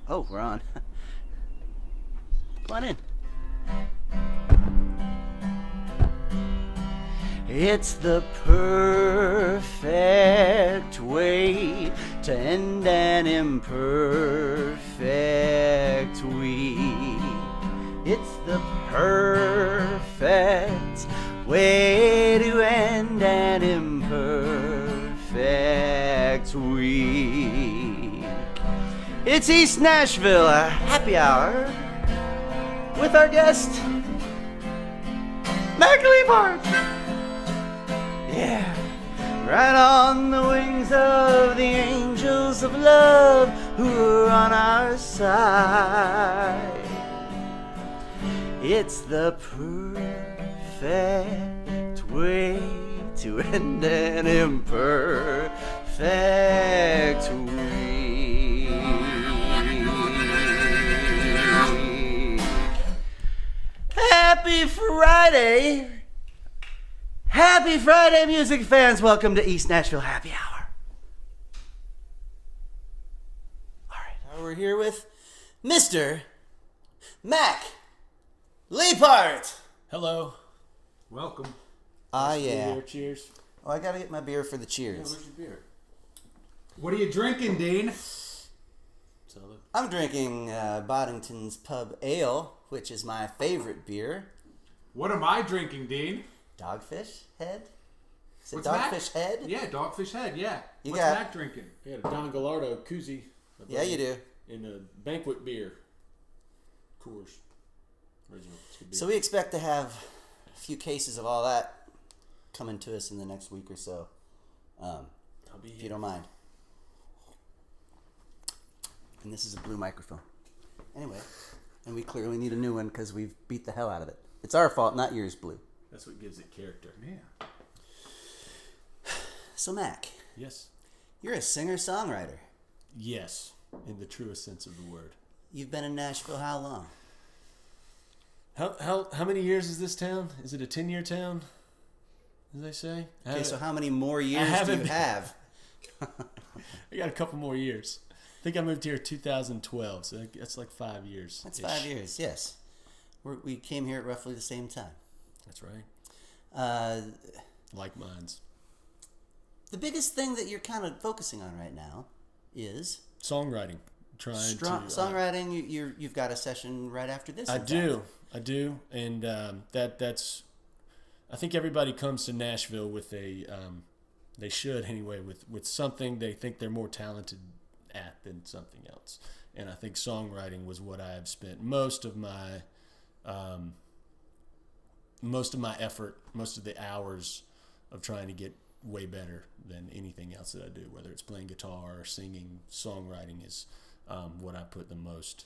Oh, we're on. Come on in. It's the perfect way to end an imperfect week. It's the perfect way to end an imperfect week. It's East Nashville Happy Hour with our guest, Mac Leaphart. Yeah, right on the wings of the angels of love who are on our side. It's the perfect way to end an imperfect week. Happy Friday! Happy Friday, music fans! Welcome to East Nashville Happy Hour. All right, we're here with Mr. Mac Leaphart. Hello. Welcome. Yeah. Beer, cheers. Oh, I gotta get my beer for the cheers. Where's your beer? What are you drinking, Dean? I'm drinking Boddington's Pub Ale, which is my favorite beer. What am I drinking, Dean? Dogfish Head? Is it What's Dogfish Mac? Head? Yeah, Dogfish Head, yeah. You What's got- Mac drinking? We had a Don Gallardo koozie. Yeah, you do. In a banquet beer. Coors. Original. It's good beer. So we expect to have a few cases of all that coming to us in the next week or so. I'll be If you here. don't mind. And this is a blue microphone. Anyway, and we clearly need a new one because we've beat the hell out of it. It's our fault, not yours, Blue. That's what gives it character. Yeah. So, Mac, Yes. you're a singer-songwriter. Yes. In the truest sense of the word. You've been in Nashville how long? How many years is this town? Is it a 10-year town? As they say? Okay, so how many more years do haven't you been- have? I got a couple more years. I think I moved here in 2012, so that's like 5 years. That's 5 years, yes. We came here at roughly the same time. That's right. Uh, Like mines. the biggest thing that you're kind of focusing on right now is Songwriting. songwriting. You've got a session right after this. I in do, fact. and that's. I think everybody comes to Nashville with a. They should anyway with something they think they're more talented at than something else, and I think songwriting was what I have spent most of my effort, most of the hours of trying to get way better than anything else that I do, whether it's playing guitar or singing. Songwriting is what I put the most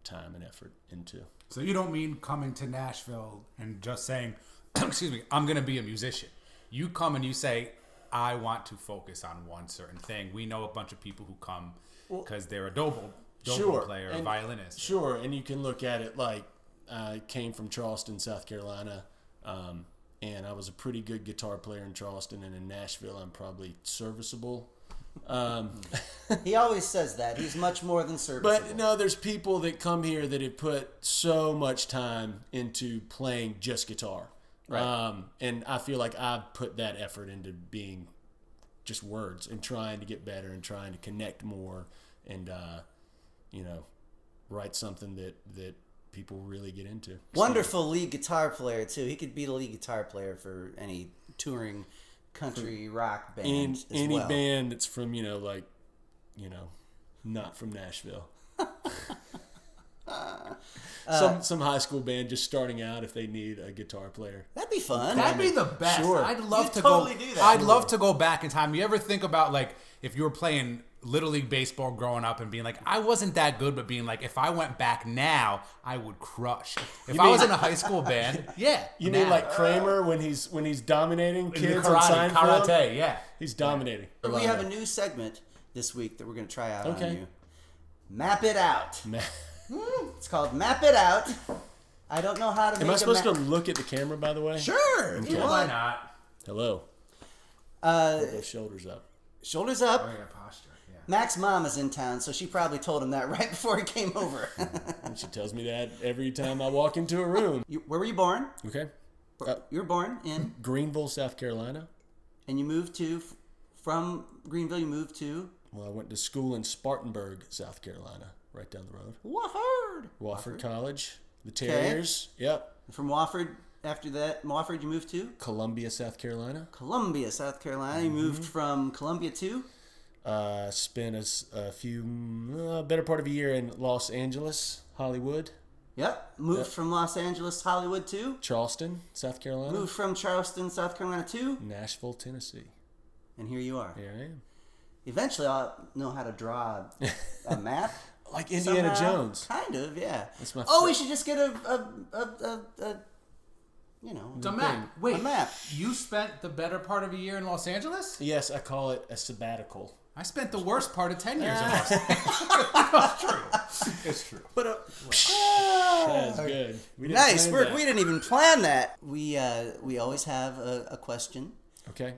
time and effort into. So you don't mean coming to Nashville and just saying, excuse me, I'm going to be a musician. You come and you say, I want to focus on one certain thing. We know a bunch of people who come because they're a dobro player, a violinist. Sure, and you can look at it like I came from Charleston, South Carolina, and I was a pretty good guitar player in Charleston, and in Nashville I'm probably serviceable. He always says that. He's much more than serviceable. But no, there's people that come here that have put so much time into playing just guitar. Right. And I feel like I've put that effort into being just words and trying to get better and trying to connect more and, write something that people really get into. Wonderful lead guitar player, too. He could be the lead guitar player for any touring country rock band Any band that's from, not from Nashville. Some high school band just starting out if they need a guitar player. That'd be fun. That'd be the best. Sure. I'd love You'd to totally go. do that. I'd love to go back in time. You ever think about like if you were playing Little League baseball growing up and being like, I wasn't that good, but being like, if I went back now, I would crush. If I was in a high school band, yeah. You now. mean like Kramer when he's dominating In the kids in karate, Seinfeld? karate, yeah. He's dominating. We have a new segment this week that we're going to try out on Okay. you. Map it out. Ma- It's called Map It Out. I don't know how to make Am I supposed a to look at the camera, by the way? Sure. If you Yeah, why want. not? Hello. Uh, Put those shoulders up. shoulders up. Oh, yeah, posture. Yeah. Mac's mom is in town, so she probably told him that right before he came over. And she tells me that every time I walk into a room. Where were you born? Okay. You were born in? Greenville, South Carolina. And you moved from Greenville, you moved to? Well, I went to school in Spartanburg, South Carolina, right down the road. Wofford College. The Terriers. Okay. Yep. From Wofford, after that, Wofford you moved to? Columbia, South Carolina. Columbia, South Carolina. You moved from Columbia to? Spent better part of a year in Los Angeles, Hollywood. Yep. Moved from Los Angeles, Hollywood to? Charleston, South Carolina. Moved from Charleston, South Carolina to? Nashville, Tennessee. And here you are. Here I am. Eventually I'll know how to draw a map. Like Indiana Jones. Kind of, yeah. That's my we should just get a map. Wait, a map. You spent the better part of a year in Los Angeles? Yes, I call it a sabbatical. I spent the worst part of 10 years in Los Angeles. It's true. But that's good. Nice work. We didn't even plan that. We always have a question. Okay.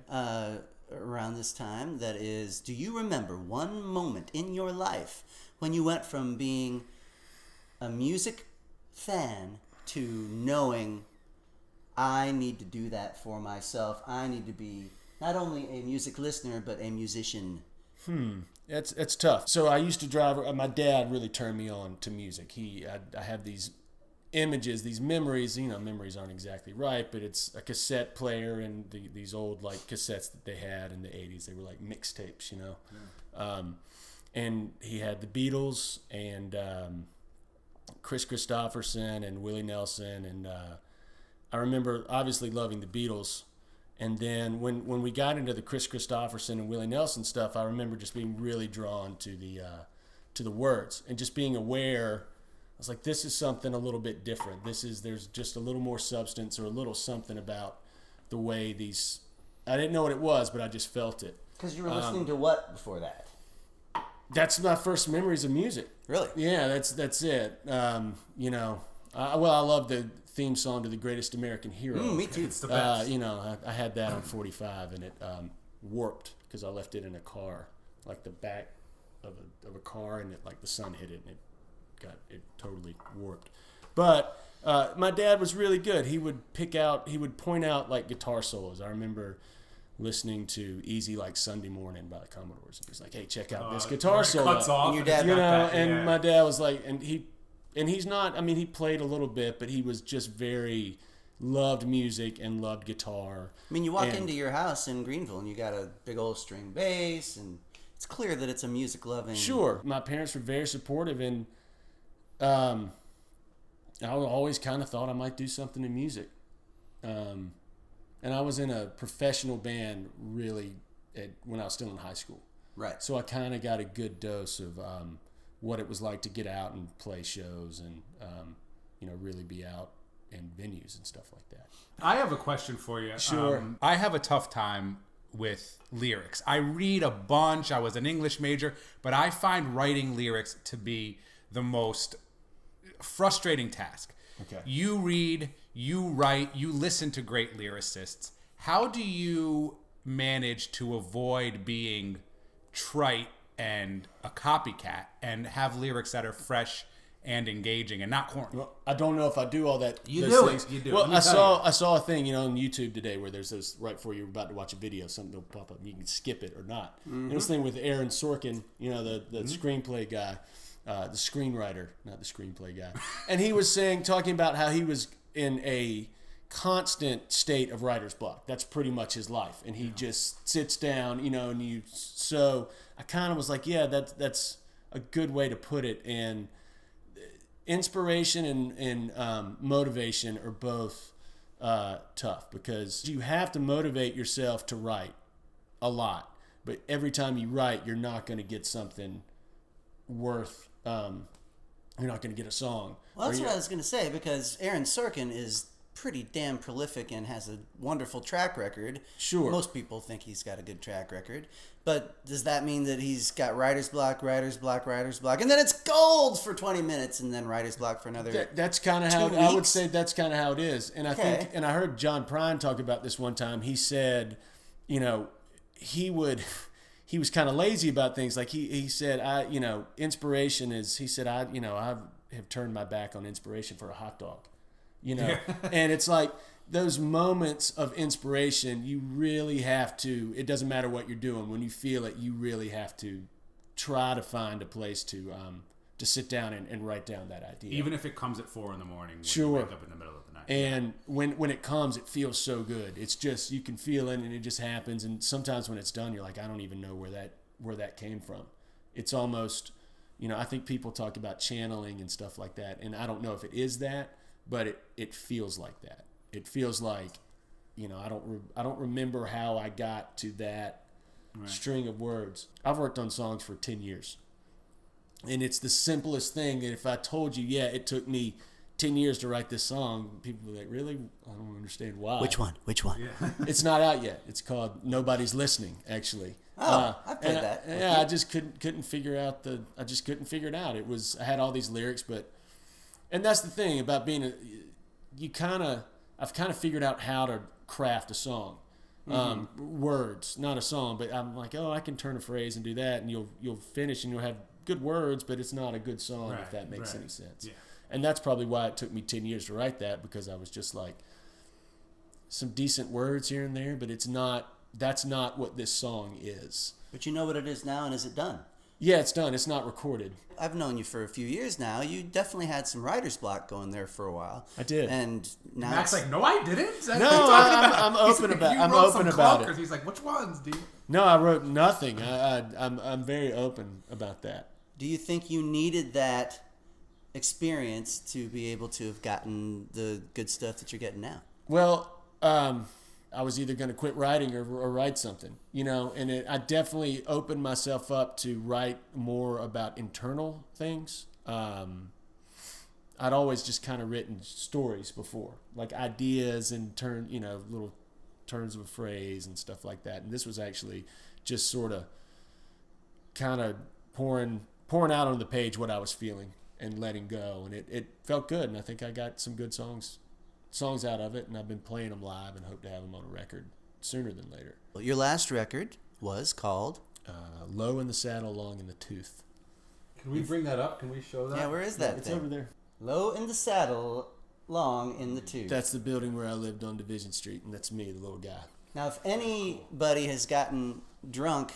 Around this time, that is, do you remember one moment in your life when you went from being a music fan to knowing, I need to do that for myself. I need to be not only a music listener but a musician. It's tough. So I used to drive. My dad really turned me on to music. I have these images, these memories. Memories aren't exactly right, but it's a cassette player and these old like cassettes that they had in the 80s. They were like mixtapes, Yeah. And he had the Beatles and Chris Christopherson and Willie Nelson, and I remember obviously loving the Beatles. And then when we got into the Chris Christopherson and Willie Nelson stuff, I remember just being really drawn to the words and just being aware. I was like, this is something a little bit different. There's just a little more substance or a little something about the way these. I didn't know what it was, but I just felt it. Because you were listening to what before that? That's my first memories of music. Really? Yeah, that's it. I love the theme song to The Greatest American Hero. Me too. It's the best. I had that on 45, and it warped because I left it in a car, like the back of a car, and the sun hit it, and it totally warped. But my dad was really good. He would point out like guitar solos. I remember listening to Easy Like Sunday Morning by the Commodores. And he's like, hey, check out this guitar solo. Cuts off. And your dad and my dad was like, and he's not, I mean, he played a little bit, but he was just loved music and loved guitar. I mean, you walk into your house in Greenville and you got a big old string bass, and it's clear that it's a music-loving... Sure. My parents were very supportive, and I always kind of thought I might do something in music. And I was in a professional band really when I was still in high school. Right. So I kind of got a good dose of what it was like to get out and play shows and, really be out in venues and stuff like that. I have a question for you. Sure. I have a tough time with lyrics. I read a bunch. I was an English major, but I find writing lyrics to be the most frustrating task. Okay. You read, you write, you listen to great lyricists. How do you manage to avoid being trite and a copycat and have lyrics that are fresh and engaging and not corny? Well, I don't know if I do all that. You those do things. it. You do. Well, I saw a thing, on YouTube today where there's this right before you're about to watch a video, something will pop up. You can skip it or not. Mm-hmm. And this thing with Aaron Sorkin, the screenplay guy, the screenwriter, not the screenplay guy, and he was talking about how he was in a constant state of writer's block. That's pretty much his life, and he just sits down, and you. So I kind of was like, yeah, that's a good way to put it. And inspiration and motivation are both tough because you have to motivate yourself to write a lot, but every time you write, you're not going to get something worth. You're not going to get a song. Well, that's what I was going to say, because Aaron Sorkin is pretty damn prolific and has a wonderful track record. Sure. Most people think he's got a good track record. But does that mean that he's got writer's block, and then it's gold for 20 minutes, and then writer's block for another That's kind of how, 2 I would weeks? say that's kind of how it is. And I think, and I heard John Prine talk about this one time. He said, he he was kind of lazy about things. Like he said, inspiration is, he said, I have turned my back on inspiration for a hot dog, and it's like those moments of inspiration, you really have to, it doesn't matter what you're doing. When you feel it, you really have to try to find a place to sit down and write down that idea. Even if it comes at 4 a.m. when sure. you wake up in the middle of the night. And when it comes, it feels so good. It's just, you can feel it and it just happens. And sometimes when it's done, you're like, I don't even know where that came from. It's almost, I think people talk about channeling and stuff like that. And I don't know if it is that, but it feels like that. It feels like, I don't remember how I got to that string of words. I've worked on songs for 10 years. And it's the simplest thing. And if I told you, it took me 10 years to write this song, people would be like, really? I don't understand why. Which one? Yeah. It's not out yet. It's called Nobody's Listening, actually. Oh, I've played that. Yeah, I just couldn't figure it out. I had all these lyrics, and that's the thing about being I've kind of figured out how to craft a song. Words, not a song, but I'm like, I can turn a phrase and do that, and you'll finish and you'll have good words, but it's not a good song, if that makes any sense. Yeah. And that's probably why it took me 10 years to write that, because I was just like, some decent words here and there, but that's not what this song is. But you know what it is now, and is it done? Yeah, it's done. It's not recorded. I've known you for a few years now. You definitely had some writer's block going there for a while. I did. And now Mac's like, no, I didn't. I'm open about it. Because he's like, which ones, dude? No, I wrote nothing. I'm very open about that. Do you think you needed that experience to be able to have gotten the good stuff that you're getting now? Well, I was either going to quit writing or write something, and I definitely opened myself up to write more about internal things. I'd always just kind of written stories before, like ideas and little turns of a phrase and stuff like that. And this was actually just sort of kind of pouring out on the page what I was feeling and letting go. And it felt good. And I think I got some good songs out of it, and I've been playing them live and hope to have them on a record sooner than later. Well, your last record was called Low in the Saddle, Long in the Tooth. Can we bring that up? Can we show that? Yeah, where is that It's thing? over there. Low in the Saddle, Long in the Tooth. That's the building where I lived on Division Street, and that's me, the little guy. Now, if anybody has gotten drunk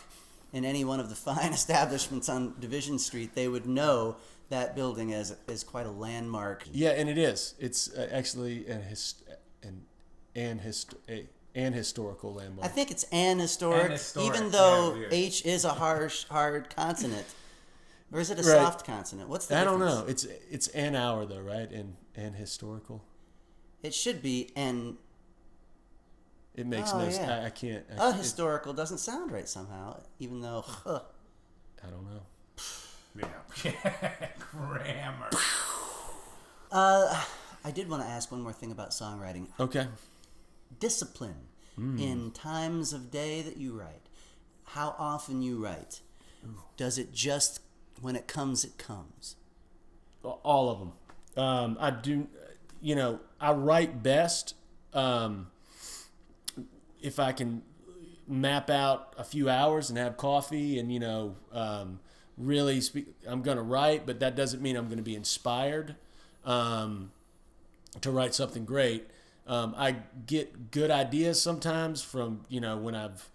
in any one of the fine establishments on Division Street, they would know that building is quite a landmark. Yeah, and it is. It's actually an historical landmark. I think it's historic, Historic, even though yeah, H is a hard consonant. Or is it a soft consonant? What's the difference? I don't know. It's an hour though, right? And historical. It should be an. It makes Oh, no yeah. sense. I can't. Historical doesn't sound right somehow, even though. I don't know. Yeah. Grammar. I did want to ask one more thing about songwriting. Okay. Discipline in times of day that you write. How often you write. Does it just, when it comes, it comes? All of them. I do, I write best if I can map out a few hours and have coffee and, really I'm going to write, but that doesn't mean I'm going to be inspired to write something great. I get good ideas sometimes from, when I've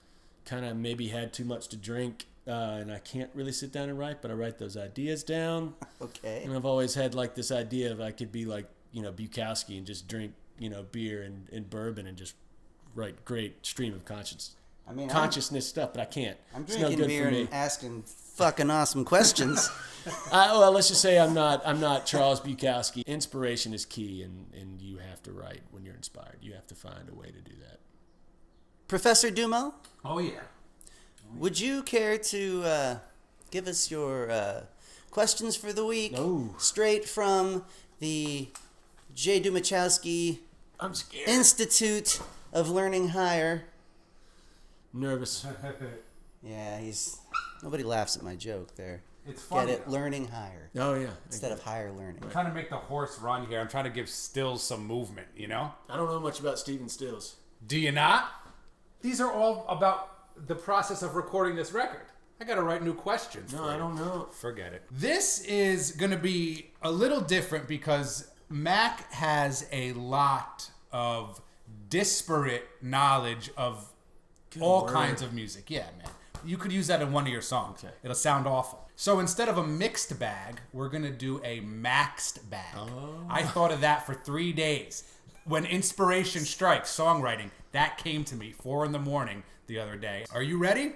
kind of maybe had too much to drink and I can't really sit down and write, but I write those ideas down. Okay. And I've always had like this idea of I could be like, Dmuchowski and just drink, beer and bourbon and just write great stream of consciousness stuff, but I can't. I'm It's no drinking good beer for me. and asking fucking awesome questions. Well, let's just say I'm not Charles Bukowski. Inspiration is key, and you have to write when you're inspired. You have to find a way to do that. Professor Dumo, Oh, yeah. would you care to give us your questions for the week? No. Straight from the J. Dmuchowski I'm scared. Institute of Learning Higher. Nervous. Yeah, nobody laughs at my joke there. It's funny. Get it? Learning higher Oh, yeah. instead of higher learning. I'm trying to make the horse run here. I'm trying to give Stills some movement, I don't know much about Stephen Stills. Do you not? These are all about the process of recording this record. I got to write new questions. No, I don't know. Forget it. This is going to be a little different because Mac has a lot of disparate knowledge of all kinds of music. Yeah, man. You could use that in one of your songs. Okay. It'll sound awful. So instead of a mixed bag, we're going to do a maxed bag. Oh. I thought of that for 3 days. When inspiration strikes, songwriting, that came to me 4 a.m. the other day. Are you ready?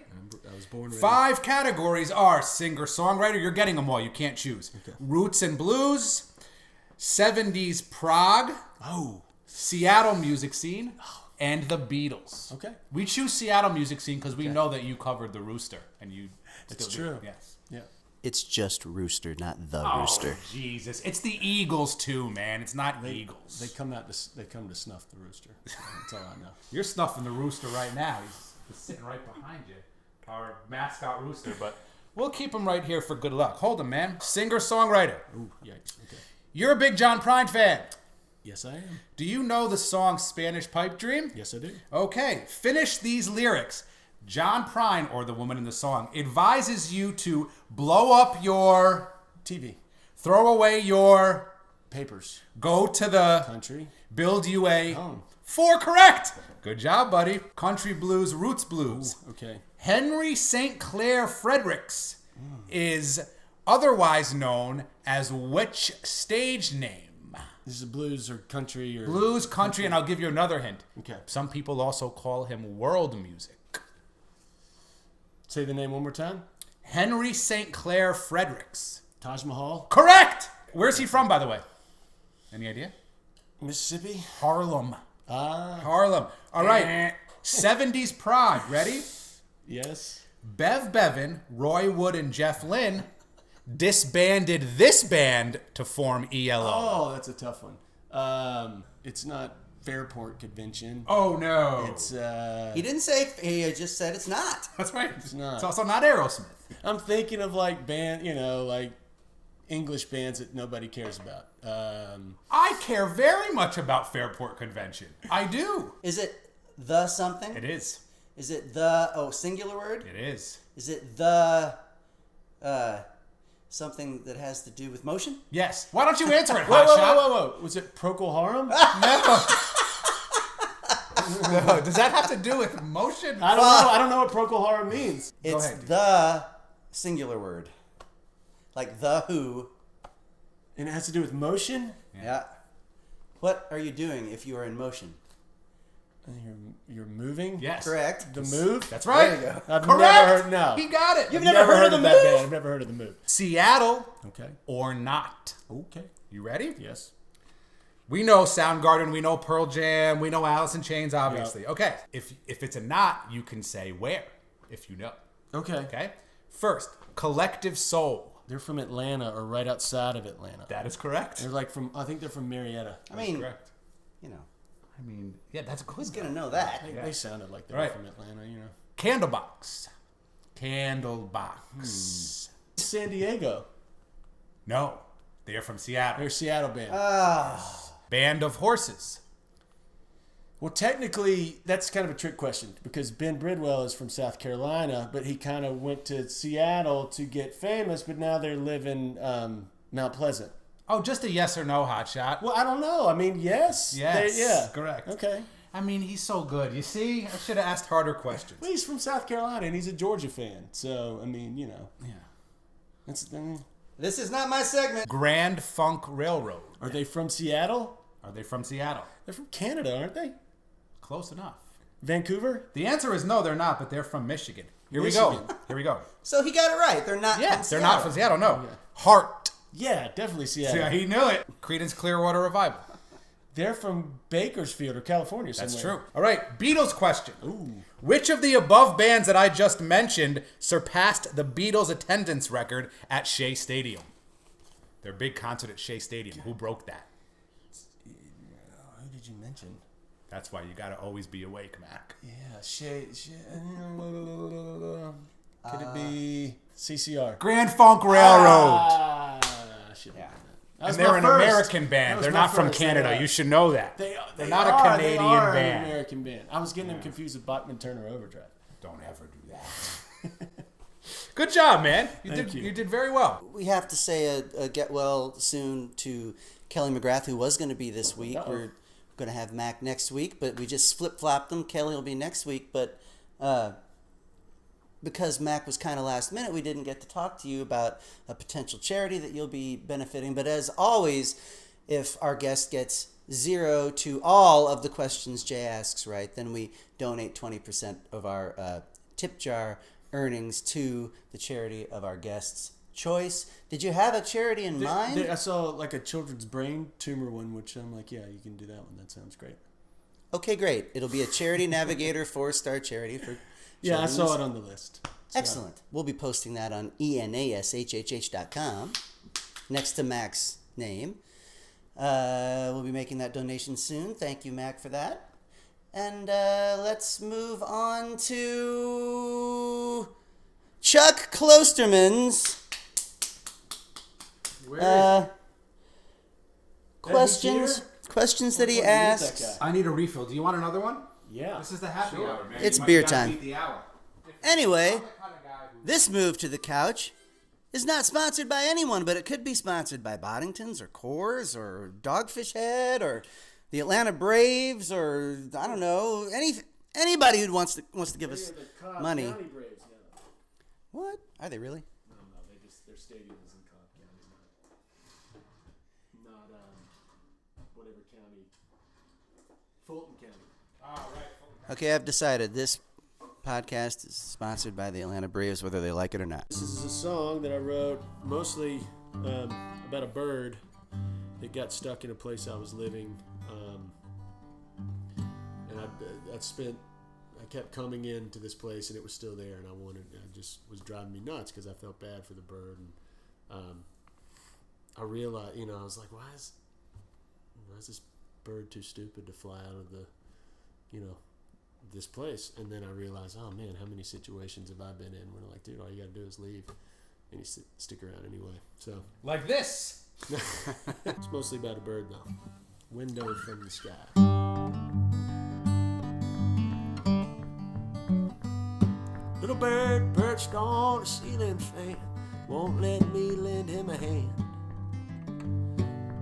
I was born ready. 5 categories are singer-songwriter. You're getting them all. You can't choose. Okay. Roots and blues, 70s prog, Seattle music scene, and the Beatles. Okay. We choose Seattle music scene because we know that you covered the Rooster. And you It's still do. true. Yes. Yeah. It's just Rooster, not the Oh, Rooster. Jesus. It's the Eagles, too, man. It's not Eagles. They come to snuff the rooster. That's all I know. You're snuffing the Rooster right now. He's sitting right behind you. Our mascot Rooster, but we'll keep him right here for good luck. Hold him, man. Singer-songwriter. Ooh, yikes. Okay. You're a big John Prine fan. Yes, I am. Do you know the song Spanish Pipe Dream? Yes, I do. Okay, finish these lyrics. John Prine, or the woman in the song, advises you to blow up your TV. throw away your Papers. go to the Country. build you a Home. 4 correct. Good job, buddy. Country blues, roots blues. Okay. Henry St. Clair Fredericks is otherwise known as which stage name? This is blues or country or... Blues, country, and I'll give you another hint. Okay. Some people also call him world music. Say the name one more time. Henry St. Clair Fredericks. Taj Mahal. Correct! Where's he from, by the way? Any idea? Mississippi. Harlem. Ah. Harlem. All right. 70s prog. Ready? Yes. Bev Bevan, Roy Wood, and Jeff Lynne disbanded this band to form ELO. Oh, that's a tough one. It's not Fairport Convention. Oh, no. It's He didn't say, he just said it's not. That's right. It's not. It's also not Aerosmith. I'm thinking of like like English bands that nobody cares about. I care very much about Fairport Convention. I do. Is it the something? It is. Is it the, singular word? It is. Is it the, something that has to do with motion? Yes. Why don't you answer it, Whoa, Hotshot? whoa. Was it Procol Harum? No. Does that have to do with motion? I don't know. I don't know what Procol Harum means. It's ahead, dude. the singular word. Like the who. And it has to do with motion? Yeah. What are you doing if you are in motion? You're moving? Yes. Correct. The Move? That's right. There you go. I've Correct. never heard, no. He got it. You've never heard of The that Move? band. I've never heard of The Move. Seattle Okay. or not? Okay. You ready? Yes. We know Soundgarden, we know Pearl Jam, we know Alice in Chains, obviously. Okay. If it's a not, you can say where, if you know. Okay. Okay? First, Collective Soul. They're from Atlanta or right outside of Atlanta. That is correct. They're like I think they're from Marietta. I mean, Correct. you know, I mean, yeah, that's a good. who's going to know that? They sounded like they Right. were from Atlanta, you know. Candlebox. Candlebox. San Diego. No, they are from Seattle. They're a Seattle band. Band of Horses. Well, technically, that's kind of a trick question because Ben Bridwell is from South Carolina, but he kind of went to Seattle to get famous, but now they live in Mount Pleasant. Oh, just a yes or no, Hotshot. Well, I don't know. I mean, yes. Yes. Yeah. Correct. Okay. I mean, he's so good. You see, I should have asked harder questions. Well, he's from South Carolina, and he's a Georgia fan. So, I mean, you know. Yeah. That's, This is not my segment. Grand Funk Railroad. are they from Seattle? Are they from Seattle? They're from Canada, aren't they? Close enough. Vancouver? The answer is no, they're not, but they're from Michigan. Here we Michigan. go. Here we go. So he got it right. They're not Yeah, from they're not from Seattle, no. Heart. Yeah, definitely Seattle. Yeah, he knew it. Creedence Clearwater Revival. They're from Bakersfield or California somewhere. That's true. All right, Beatles question. Ooh. Which of the above bands that I just mentioned surpassed the Beatles' attendance record at Shea Stadium? Their big concert at Shea Stadium. Who broke that? Who did you mention? That's why you got to always be awake, Mac. Yeah, could it be CCR? Grand Funk Railroad. Yeah. And they're an American band. They're not from Canada. You should know that. They're not a Canadian band. An American band. I was getting them confused with Bachman Turner Overdrive. Don't ever do that. Good job, man. Thank you. You did very well. We have to say a get well soon to Kelly McGrath, who was going to be this week. Uh-oh. We're going to have Mac next week, but we just flip-flopped them. Kelly will be next week, but because Mac was kind of last minute, we didn't get to talk to you about a potential charity that you'll be benefiting. But as always, if our guest gets 0 to all of the questions Jay asks right, then we donate 20% of our tip jar earnings to the charity of our guest's choice. Did you have a charity in mind? I saw like a children's brain tumor one, which I'm like, yeah, you can do that one. That sounds great. Okay, great. It'll be a Charity Navigator 4-star charity for Yeah, I children's. saw it on the list. So. Excellent. We'll be posting that on enashhh.com next to Mac's name. We'll be making that donation soon. Thank you, Mac, for that. And let's move on to Chuck Klosterman's questions that he asks. I need a refill. Do you want another one? Yeah. This is the happy hour, man. It's You beer gotta time. beat the hour. Anyway, I'm the kind of guy who- this move to the couch is not sponsored by anyone, but it could be sponsored by Boddington's or Coors or Dogfish Head or the Atlanta Braves or I don't know anybody who wants to give us money. County Braves now. What are they really? No, their stadium is in Cobb County, not whatever county, Fulton County. Okay, I've decided this podcast is sponsored by the Atlanta Braves, whether they like it or not. This is a song that I wrote mostly about a bird that got stuck in a place I was living, and I kept coming into this place and it was still there, and it just was driving me nuts because I felt bad for the bird, and I realized, I was like, why is this bird too stupid to fly out of the, this place? And then I realized, oh man, how many situations have I been in where like, dude, all you gotta do is leave and you stick around anyway. So Like this. it's mostly about a bird though. Window from the sky. Little bird perched on a ceiling fan won't let me lend him a hand.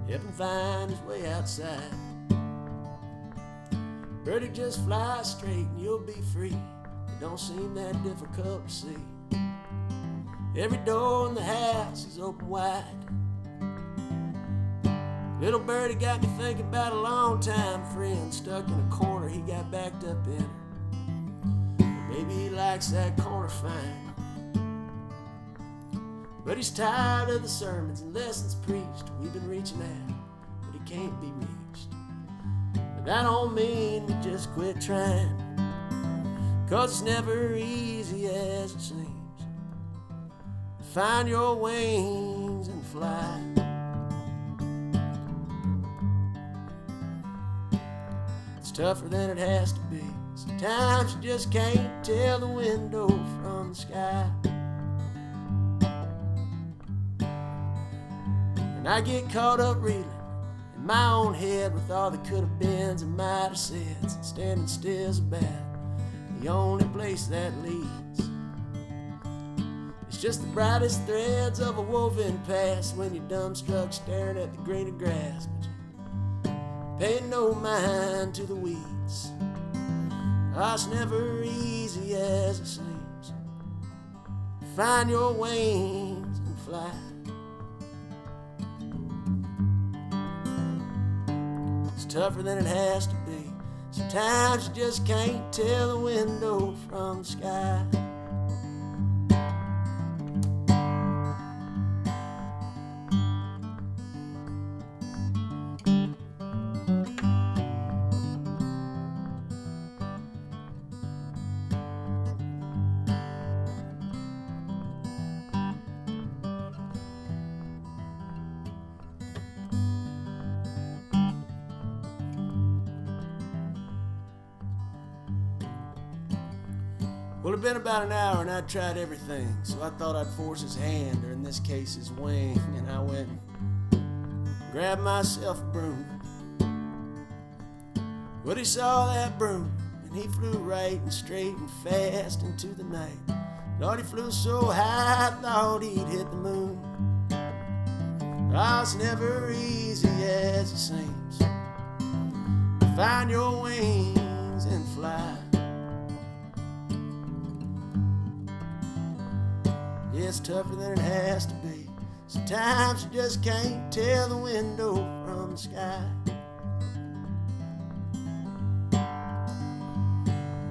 Help him find his way outside. Birdie, just fly straight and you'll be free. It don't seem that difficult to see. Every door in the house is open wide. Little birdie got me thinking about a long time friend stuck in a corner he got backed up in her. Maybe he likes that corner fine, but he's tired of the sermons and lessons preached. We've been reaching out, but he can't be reached. But that don't mean we just quit trying, 'cause it's never easy as it seems. Find your wings and fly. It's tougher than it has to be. Sometimes you just can't tell the window from the sky. And I get caught up reeling in my own head with all the could have beens and might have said's. And standing still's about the only place that leads. It's just the brightest threads of a woven past when you're dumbstruck staring at the greener grass, but you pay no mind to the weeds. Oh, it's never easy as it seems. Find your wings and fly. It's tougher than it has to be. Sometimes you just can't tell the window from the sky. Well, it'd been about an hour and I'd tried everything, so I thought I'd force his hand, or in this case his wing, and I went and grabbed myself a broom. But he saw that broom and he flew right and straight and fast into the night. Lord, he flew so high, I thought he'd hit the moon. Oh, it's never easy as it seems to find your wings and fly. It's tougher than it has to be. Sometimes you just can't tell the window from the sky.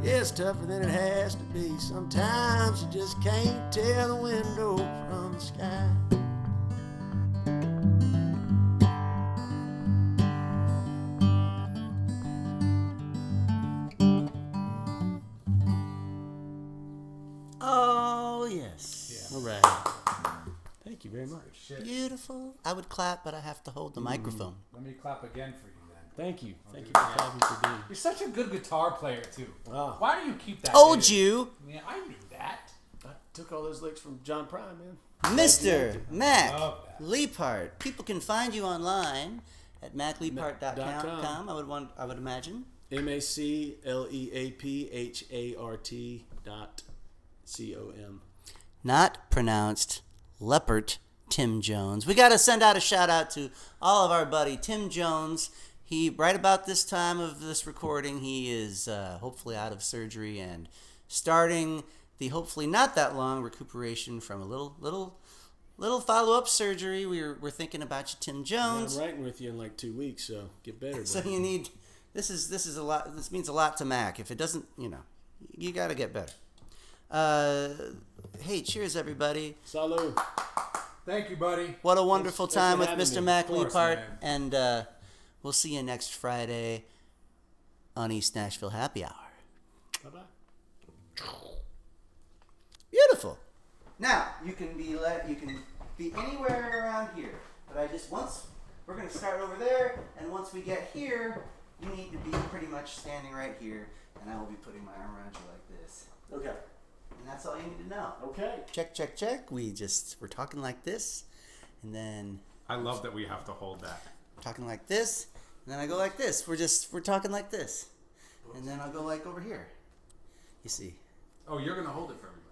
It's tougher than it has to be. Sometimes you just can't tell the window from the sky. Oh, yes. All right. Thank you very much. Shit. Beautiful. I would clap, but I have to hold the microphone. Let me clap again for you then. Thank you. Thank you for clapping for me. You're such a good guitar player too. Oh. Why do you keep that? Told hidden? you, Yeah, I knew that. I took all those licks from John Prine, man. Mr. Mac love that. Leaphart. People can find you online at macleaphart.com. .com. I would imagine. MacLeaphart.com. Not pronounced Leopard Tim Jones. We got to send out a shout out to all of our buddy Tim Jones. He, right about this time of this recording, he is hopefully out of surgery and starting the hopefully not that long recuperation from a little follow-up surgery. We're thinking about you, Tim Jones. I'm writing with you in like 2 weeks, so get better. So buddy. you need, this is a lot. This means a lot to Mac. If it doesn't, you got to get better. Hey, cheers, everybody. Salud. Thank you, buddy. What a wonderful Thanks time for with having Mr. me. Mac Of course, Leaphart. man. And we'll see you next Friday on East Nashville Happy Hour. Bye-bye. Beautiful. Now, you can be anywhere around here. But we're going to start over there. And once we get here, you need to be pretty much standing right here. And I will be putting my arm around you like this. Okay. And that's all you need to know. Okay. Check, check, check. We're talking like this. And then I love that we have to hold that. talking like this. And then I go like this. We're talking like this. And then I'll go like over here. You see. Oh, you're gonna hold it for everybody.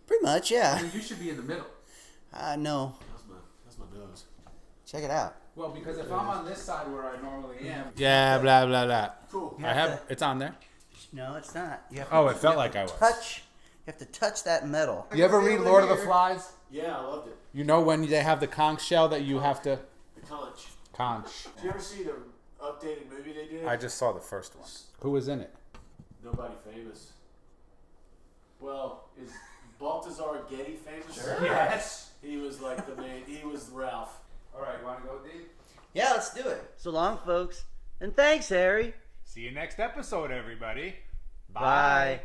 Pretty much, yeah. I mean, you should be in the middle. No. That's my nose. Check it out. Well, because if I'm on this side where I normally am. Yeah, blah blah blah. Cool. I have it's on there. No, it's not. You have Oh, it felt like I was. You have to touch that metal. You ever read Lord of the Flies? Yeah, I loved it. You know when they have the conch shell that you have to The conch. conch. Did you ever see the updated movie they did? I just saw the first one. Who was in it? Nobody famous. Well, is Baltazar Getty famous? Sure. Yes. He was like the main. He was Ralph. All right, you want to go, D? Yeah, let's do it. So long, folks. And thanks, Harry. See you next episode, everybody. Bye.